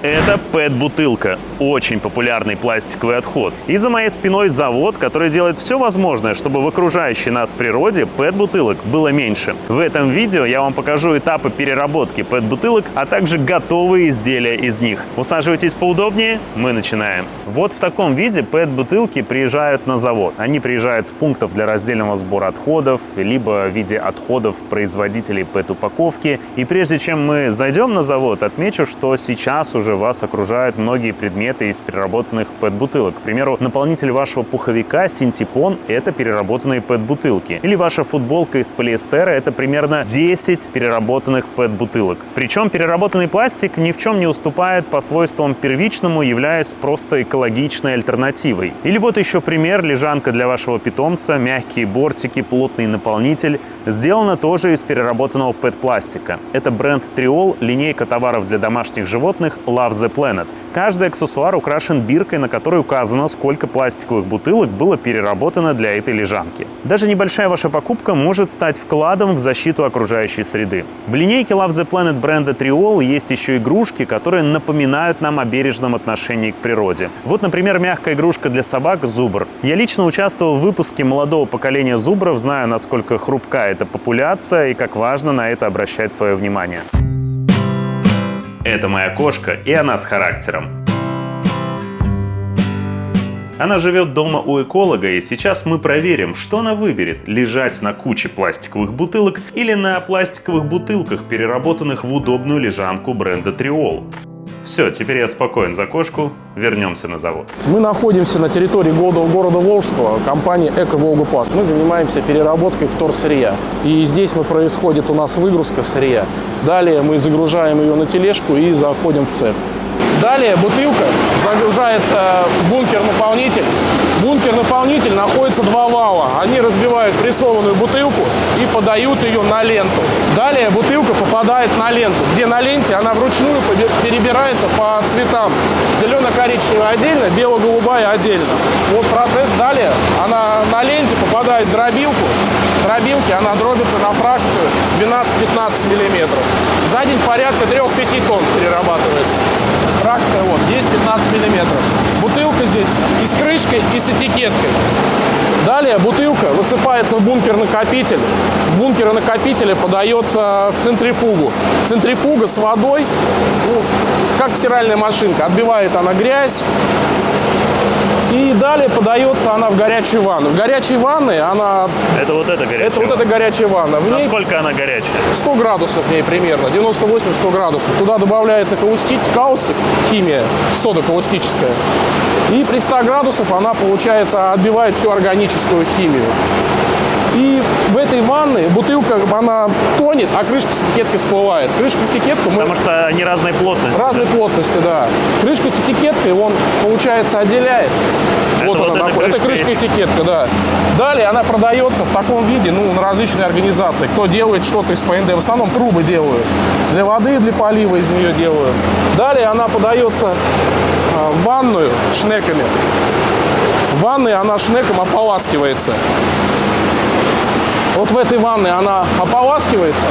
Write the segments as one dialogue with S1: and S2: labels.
S1: Это PET-бутылка. Очень популярный пластиковый отход. И за моей спиной завод, который делает все возможное, чтобы в окружающей нас природе PET-бутылок было меньше. В этом видео я вам покажу этапы переработки PET-бутылок, а также готовые изделия из них. Усаживайтесь поудобнее, мы начинаем. Вот в таком виде PET-бутылки приезжают на завод. Они приезжают с пунктов для раздельного сбора отходов, либо в виде отходов производителей PET-упаковки. И прежде чем мы зайдем на завод, отмечу, что сейчас уже вас окружают многие предметы из переработанных PET-бутылок. К примеру, наполнитель вашего пуховика Синтепон – это переработанные PET-бутылки. Или ваша футболка из полиэстера – это примерно 10 переработанных PET-бутылок. Причем переработанный пластик ни в чем не уступает по свойствам первичному, являясь просто экологичной альтернативой. Или вот еще пример: лежанка для вашего питомца, мягкие бортики, плотный наполнитель. Сделано тоже из переработанного PET-пластика. Это бренд Триол, линейка товаров для домашних животных Love the Planet. Каждый аксессуар украшен биркой, на которой указано, сколько пластиковых бутылок было переработано для этой лежанки. Даже небольшая ваша покупка может стать вкладом в защиту окружающей среды. В линейке Love the Planet бренда Триол есть еще игрушки, которые напоминают нам о бережном отношении к природе. Вот, например, мягкая игрушка для собак Зубр. Я лично участвовал в выпуске молодого поколения зубров, знаю, насколько хрупка эта популяция и как важно на это обращать свое внимание. Это моя кошка, и она с характером. Она живет дома у эколога, и сейчас мы проверим, что она выберет: лежать на куче пластиковых бутылок или на пластиковых бутылках, переработанных в удобную лежанку бренда Триол. Все, теперь я спокоен за кошку, вернемся на завод.
S2: Мы находимся на территории города Волжского, компании «Эко-Волгопас». Мы занимаемся переработкой вторсырья. И здесь происходит у нас выгрузка сырья. Далее мы загружаем ее на тележку и заходим в цех. Далее бутылка загружается в бункер-наполнитель. Бункер-наполнитель находится два вала. Они разбивают прессованную бутылку и подают ее на ленту. Далее бутылка попадает на ленту, где на ленте она вручную перебирается по цветам. Зелено-коричневая отдельно, бело-голубая отдельно. Вот процесс. Далее она на ленте попадает в дробилку. В дробилке она дробится на фракцию 12-15 мм. За день порядка 3-5 тонн перерабатывается. Фракция вот 10-15 миллиметров. Бутылка здесь и с крышкой, и с этикеткой. Далее бутылка высыпается в бункер-накопитель. С бункера-накопителя подается в центрифугу. Центрифуга с водой, как стиральная машинка. Отбивает она грязь. И далее подается она в горячую ванну. В горячей ванной она...
S1: Это вот эта горячая
S2: Это вот эта горячая ванна. В ней
S1: насколько она горячая?
S2: 100 градусов в ней примерно, 98-100 градусов. Туда добавляется каустик, химия, сода каустическая. И при 100 градусах она, получается, отбивает всю органическую химию. И в этой ванной бутылка, она тонет, а крышка с этикеткой всплывает. Крышка с этикеткой...
S1: Потому что они разной плотности.
S2: Разной плотности, да. Крышка с этикеткой, он, получается, отделяет. Вот она находится. Это крышка-этикетка, да. Далее она продается в таком виде, на различные организации. Кто делает что-то из ПНД, в основном трубы делают. Для воды, для полива из нее делают. Далее она подается в ванную шнеками. В ванной она шнеком ополаскивается. Вот в этой ванной она ополаскивается.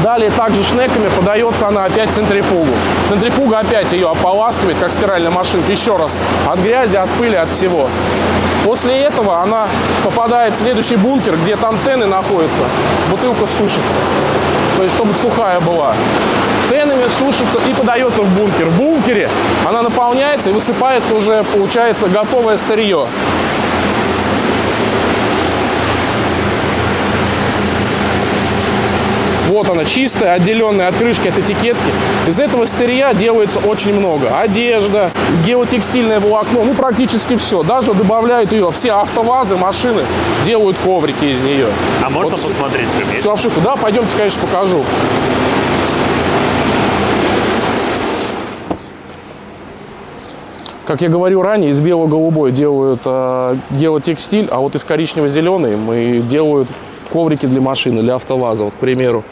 S2: Далее также шнеками подается она опять в центрифугу. Центрифуга опять ее ополаскивает, как стиральная машинка, еще раз. От грязи, от пыли, от всего. После этого она попадает в следующий бункер, где там тены находятся. Бутылка сушится. То есть, чтобы сухая была. Тенами сушится и подается в бункер. В бункере она наполняется и высыпается уже, получается, готовое сырье. Вот она, чистая, отделенная от крышки, от этикетки. Из этого сырья делается очень много. Одежда, геотекстильное волокно, практически все. Даже добавляют ее, все автовазы, машины делают коврики из нее.
S1: А можно вот посмотреть?
S2: Все обшивка. Да, пойдемте, конечно, покажу. Как я говорю ранее, из бело-голубой делают геотекстиль, а вот из коричнево-зеленой мы делают коврики для машины, для автоваза, вот, к примеру.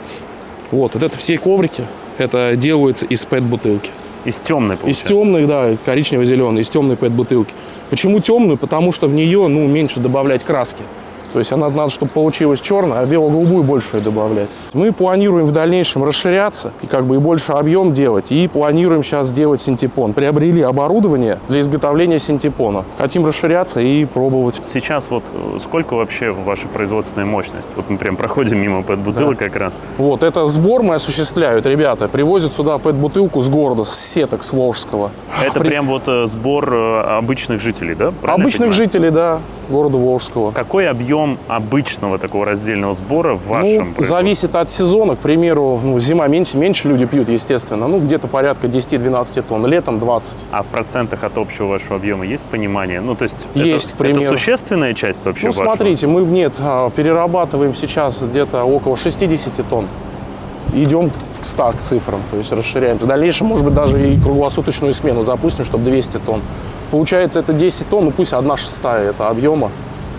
S2: Вот это все коврики, это делаются из PET-бутылки.
S1: Из темной, получается?
S2: Из темной, да, коричнево-зеленой, из темной PET-бутылки. Почему темную? Потому что в нее, меньше добавлять краски. То есть она надо, чтобы получилась черная, а бело-голубую больше ее добавлять. Мы планируем в дальнейшем расширяться и как бы и больше объем делать. И планируем сейчас сделать синтепон. Приобрели оборудование для изготовления синтепона. Хотим расширяться и пробовать.
S1: Сейчас вот сколько вообще ваша производственная мощность? Вот мы прям проходим мимо пэт-бутылок как раз.
S2: Вот, это сбор мы осуществляют, ребята. Привозят сюда пэт-бутылку с города, с сеток, с Волжского.
S1: Это прям вот сбор обычных жителей, да? Правильно я
S2: Обычных
S1: понимаю?
S2: жителей, да, города Волжского.
S1: Какой объем обычного такого раздельного сбора в вашем производстве?
S2: Зависит от сезона. К примеру, зима меньше люди пьют, естественно. Где-то порядка 10-12 тонн. Летом 20.
S1: А в процентах от общего вашего объема есть понимание? То есть
S2: Есть, к
S1: это
S2: примеру.
S1: существенная часть вообще вашего?
S2: Смотрите, мы перерабатываем сейчас где-то около 60 тонн. Идем к 100 цифрам, то есть расширяемся. В дальнейшем, может быть, даже и круглосуточную смену запустим, чтобы 200 тонн. Получается, это 10 тонн, пусть 1/6 это объема.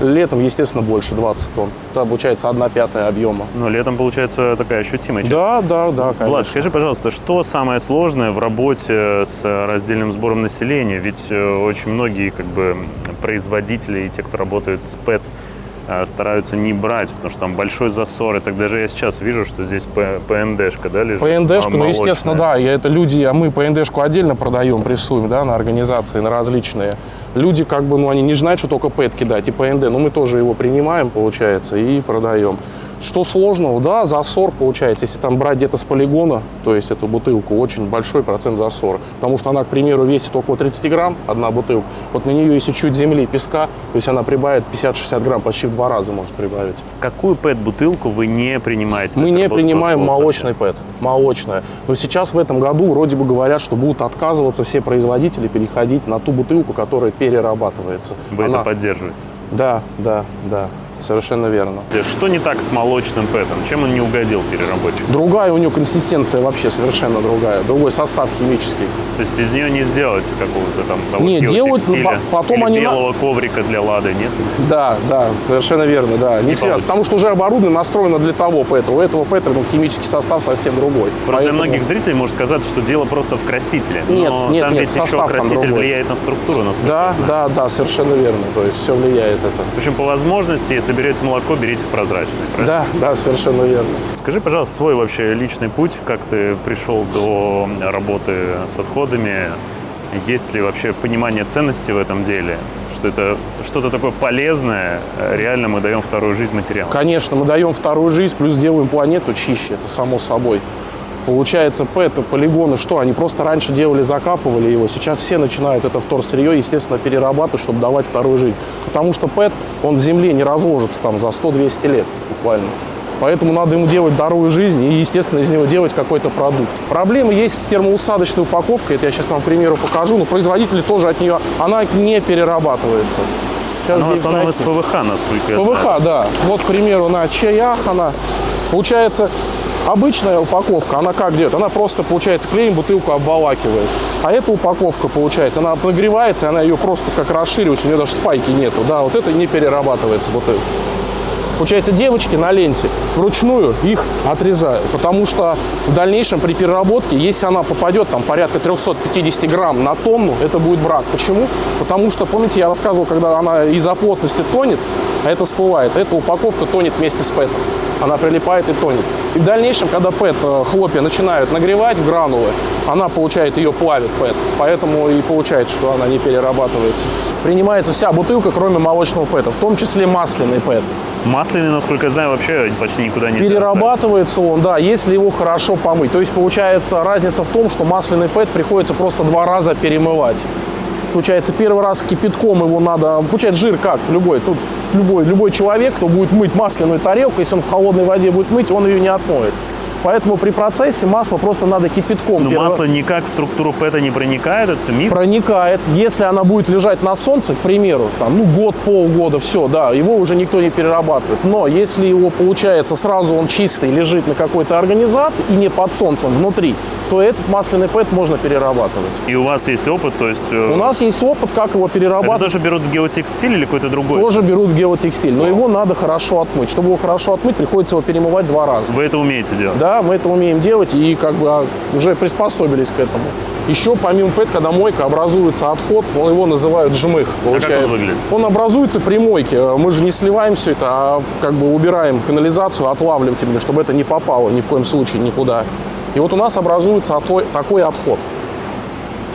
S2: Летом, естественно, больше 20 тонн. Это получается 1/5 объема.
S1: Но летом получается такая ощутимая часть.
S2: Да, конечно.
S1: Влад, скажи, пожалуйста, что самое сложное в работе с раздельным сбором населения? Ведь очень многие производители и те, кто работает с ПЭТ, стараются не брать, потому что там большой засор. И так даже я сейчас вижу, что здесь ПНДшка, да, лежит?
S2: ПНДшку,
S1: молочная.
S2: естественно, да. Мы ПНДшку отдельно продаем, прессуем, да, на организации, на различные. Люди они не знают, что только ПЭТ кидать и ПНД, но мы тоже его принимаем, получается, и продаем. Что сложного? Да, засор получается. Если там брать где-то с полигона, то есть эту бутылку, очень большой процент засора. Потому что она, к примеру, весит около 30 грамм, одна бутылка. Вот на нее, если чуть земли, песка, то есть она прибавит 50-60 грамм, почти в 2 раза может прибавить.
S1: Какую ПЭТ-бутылку вы не принимаете?
S2: Мы не принимаем молочный
S1: ПЭТ.
S2: ПЭТ. Молочное. Но сейчас в этом году вроде бы говорят, что будут отказываться все производители переходить на ту бутылку, которая перерабатывается.
S1: Вы это поддерживаете?
S2: Да. Совершенно верно.
S1: Что не так с молочным ПЭТом? Чем он не угодил переработчику?
S2: Другая у нее консистенция вообще совершенно другая. Другой состав химический.
S1: То есть из нее не сделать какого-то там того
S2: Не, делать,
S1: текстиля,
S2: потом
S1: или
S2: они
S1: белого коврика для Лады, нет?
S2: Да, совершенно верно, да. Не связано, потому что уже оборудование настроено для того ПЭТа. У этого ПЭТа химический состав совсем другой.
S1: Просто для многих зрителей может казаться, что дело просто в красителе.
S2: Нет,
S1: но
S2: нет,
S1: там ведь еще
S2: состав там
S1: краситель
S2: другой.
S1: влияет на структуру, насколько я знаю.
S2: Да, совершенно верно. То есть все влияет это.
S1: В общем, по возможности, если берете молоко, берите в прозрачный, правильно?
S2: Да, совершенно верно.
S1: Скажи, пожалуйста, свой вообще личный путь, как ты пришел до работы с отходами, есть ли вообще понимание ценности в этом деле, что это что-то такое полезное, реально мы даем вторую жизнь материалам?
S2: Конечно, мы даем вторую жизнь, плюс делаем планету чище, это само собой. Получается, ПЭТ, полигоны, что? Они просто раньше делали, закапывали его. Сейчас все начинают это вторсырье, естественно, перерабатывать, чтобы давать вторую жизнь. Потому что ПЭТ, он в земле не разложится там за 100-200 лет буквально. Поэтому надо ему делать вторую жизнь и, естественно, из него делать какой-то продукт. Проблемы есть с термоусадочной упаковкой. Это я сейчас вам, к примеру, покажу. Но производители тоже от нее, она не перерабатывается.
S1: Она в основном из ПВХ, насколько я знаю.
S2: ПВХ, да. Вот, к примеру, на чаях она, получается, обычная упаковка, она как делает? Она просто, получается, клеем бутылку обволакивает. А эта упаковка, получается, она нагревается, она ее просто как расширивается, у нее даже спайки нету. Да, вот это не перерабатывается бутылка. Получается, девочки на ленте вручную их отрезают, потому что в дальнейшем при переработке, если она попадет там порядка 350 грамм на тонну, это будет брак. Почему? Потому что, помните, я рассказывал, когда она из-за плотности тонет, а это всплывает, эта упаковка тонет вместе с ПЭТом. Она прилипает и тонет. И в дальнейшем, когда ПЭТ, хлопья начинают нагревать в гранулы, она, получает, ее плавит ПЭТ. Поэтому и получается, что она не перерабатывается. Принимается вся бутылка, кроме молочного ПЭТа, в том числе масляный ПЭТ.
S1: Масляный, насколько я знаю, вообще почти никуда не
S2: перерабатывается он, да, если его хорошо помыть. То есть, получается, разница в том, что масляный ПЭТ приходится просто 2 раза перемывать. Получается, первый раз кипятком его надо... Получается, жир как? Тут любой человек, кто будет мыть масляную тарелку, если он в холодной воде будет мыть, он ее не отмоет. Поэтому при процессе масло просто надо кипятком.
S1: Но масло никак в структуру ПЭТа не проникает, это все миф?
S2: Проникает. Если она будет лежать на солнце, к примеру, год, полгода, все, да, его уже никто не перерабатывает. Но если его, получается, сразу он чистый, лежит на какой-то организации и не под солнцем внутри, то этот масляный ПЭТ можно перерабатывать.
S1: И у вас есть опыт, то есть...
S2: У нас есть опыт, как его перерабатывать.
S1: Это тоже берут в геотекстиль или какой-то другой?
S2: Тоже берут в геотекстиль, но его надо хорошо отмыть. Чтобы его хорошо отмыть, приходится его перемывать 2 раза.
S1: Вы это умеете делать?
S2: Да, мы это умеем делать и как бы уже приспособились к этому. Еще помимо ПЭТ, когда мойка, образуется отход, его называют жмых.
S1: А как он выглядит?
S2: Он образуется при мойке. Мы же не сливаем все это, а как бы убираем в канализацию отлавливателями, чтобы это не попало ни в коем случае никуда. И вот у нас образуется такой отход.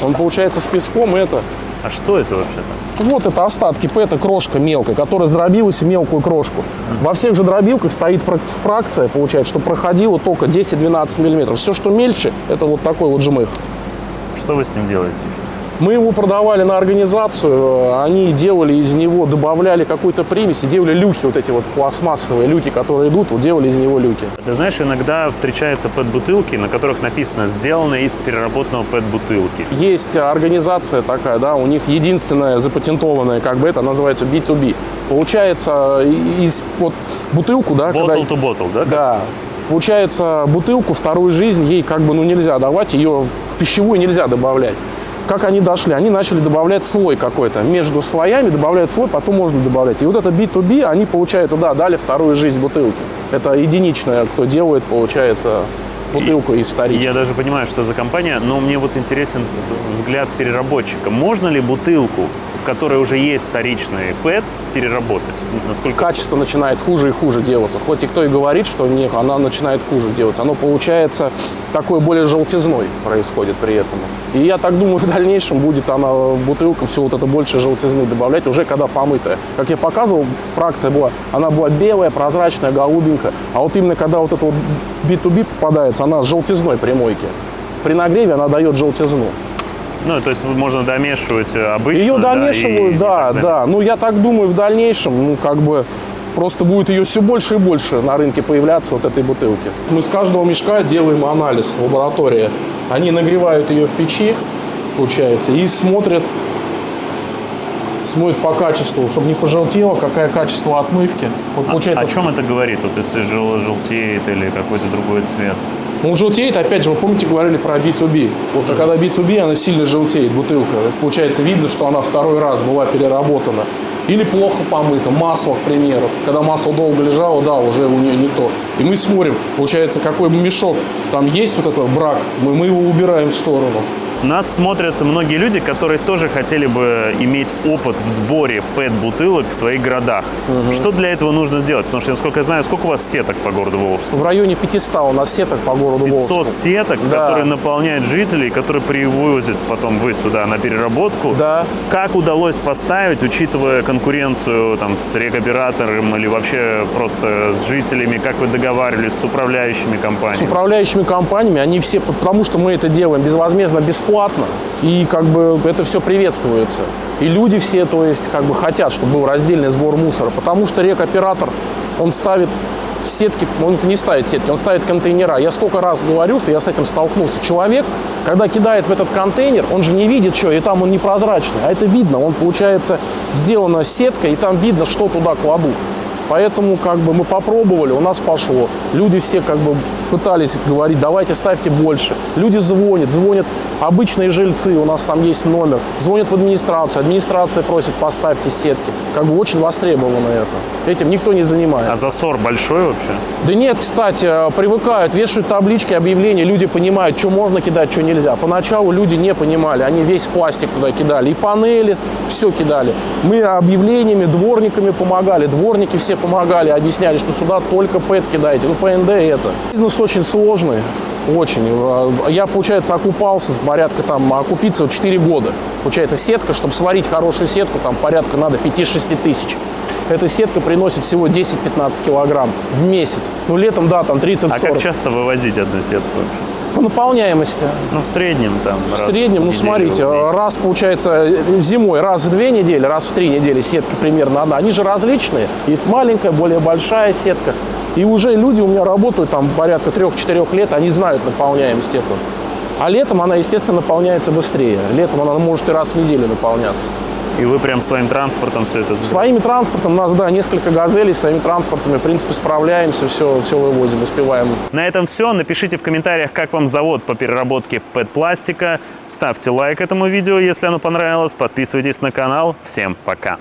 S2: Он получается с песком, и это...
S1: А что это вообще-то?
S2: Вот это остатки ПЭТа, крошка мелкая, которая сдробилась в мелкую крошку. Во всех же дробилках стоит фракция, получается, что проходило только 10-12 мм. Все, что мельче, это вот такой вот жмых.
S1: Что вы с ним делаете еще?
S2: Мы его продавали на организацию, они делали из него, добавляли какую-то примесь и делали люки, вот эти вот пластмассовые люки, которые идут, вот делали из него люки.
S1: Ты знаешь, иногда встречаются ПЭТ-бутылки, на которых написано «сделано из переработанного ПЭТ-бутылки».
S2: Есть организация такая, да, у них единственная запатентованная, как бы это называется B2B. Получается, из вот бутылку, да,
S1: Bottle to bottle, да?
S2: Да. Получается, бутылку, вторую жизнь ей как бы, ну, нельзя давать, ее в пищевую нельзя добавлять. Как они дошли? Они начали добавлять слой какой-то. Между слоями добавляют слой, потом можно добавлять. И вот это B2B, они, получается, да, дали вторую жизнь бутылке. Это единичное, кто делает, получается, бутылку из вторички.
S1: Я даже понимаю, что за компания, но мне вот интересен взгляд переработчика. Можно ли бутылку, в которой уже есть вторичный ПЭТ, переработать? Насколько
S2: Качество начинает хуже и хуже делаться. Хоть и кто и говорит, что нет, она начинает хуже делаться. Оно получается такой более желтизной происходит при этом. И я так думаю, в дальнейшем будет она, бутылка, все вот это больше желтизны добавлять, уже когда помытая. Как я показывал, фракция была, она была белая, прозрачная, голубенькая. А вот именно когда вот это вот B2B попадается, она с желтизной при мойке. При нагреве она дает желтизну.
S1: Ну, то есть можно домешивать обычно.
S2: Ее домешивают, да. Ну, я так думаю, в дальнейшем, ну, как бы, просто будет ее все больше и больше на рынке появляться, вот этой бутылки. Мы с каждого мешка делаем анализ в лаборатории. Они нагревают ее в печи, получается, и смотрят по качеству, чтобы не пожелтело, какое качество отмывки. Вот, получается,
S1: о чем это говорит, вот если желтеет или какой-то другой цвет?
S2: Ну, желтеет, опять же, вы помните, говорили про B2B. Вот, а когда B2B, она сильно желтеет, бутылка. Получается, видно, что она второй раз была переработана. Или плохо помыта, масло, к примеру. Когда масло долго лежало, да, уже у нее не то. И мы смотрим, получается, какой мешок там есть, вот этот брак, мы его убираем в сторону.
S1: Нас смотрят многие люди, которые тоже хотели бы иметь опыт в сборе ПЭТ-бутылок в своих городах. Что для этого нужно сделать? Потому что, насколько я знаю, сколько у вас сеток по городу Волжску?
S2: В районе 500 у нас сеток по городу
S1: 500
S2: Волжску.
S1: сеток,
S2: Да.
S1: которые наполняют жителей, которые привозят потом вы сюда на переработку.
S2: Да.
S1: Как удалось поставить, учитывая конкуренцию там, с рекоператором или вообще просто с жителями, как вы договаривались с управляющими
S2: С
S1: компаниями?
S2: управляющими компаниями, они все, потому что мы это делаем безвозмездно, бесплатно, и как бы это все приветствуется. И люди все, то есть, как бы хотят, чтобы был раздельный сбор мусора, потому что рекоператор, он ставит сетки, он не ставит сетки, он ставит контейнера. Я сколько раз говорю, что я с этим столкнулся. Человек, когда кидает в этот контейнер, он же не видит, что, и там он непрозрачный, а это видно, он, получается, сделана сетка, и там видно, что туда кладут. Поэтому как бы мы попробовали, у нас пошло. Люди все как бы пытались говорить, давайте ставьте больше. Люди звонят обычные жильцы, у нас там есть номер, звонят в администрацию, администрация просит, поставьте сетки. Как бы очень востребовано это. Этим никто не занимается.
S1: А засор большой вообще?
S2: Да нет, кстати, привыкают, вешают таблички, объявления, люди понимают, что можно кидать, что нельзя. Поначалу люди не понимали, они весь пластик туда кидали, и панели, все кидали. Мы объявлениями, дворниками помогали, дворники все помогали, объясняли, что сюда только ПЭТ кидайте, ну ПНД это. Бизнес очень сложный, очень. Я, получается, окупался порядка там, окупиться 4 года. Получается, сетка, чтобы сварить хорошую сетку, там порядка надо 5-6 тысяч. Эта сетка приносит всего 10-15 килограмм в месяц. Ну, летом, да, там 30-40.
S1: А как часто вывозить одну сетку?
S2: По наполняемости.
S1: Ну, в среднем там.
S2: В среднем, ну, смотрите, раз, получается, зимой, раз в 2 недели, раз в 3 недели сетка примерно одна. Они же различные. Есть маленькая, более большая сетка. И уже люди у меня работают там порядка 3-4 лет, они знают наполняемость эту. А летом она, естественно, наполняется быстрее. Летом она может и раз в неделю наполняться.
S1: И вы прям своим транспортом все это сделали?
S2: Своими транспортом, у нас, да, несколько газелей, своими транспортами, в принципе, справляемся, все вывозим, успеваем.
S1: На этом все. Напишите в комментариях, как вам завод по переработке ПЭТ-пластика. Ставьте лайк этому видео, если оно понравилось. Подписывайтесь на канал. Всем пока!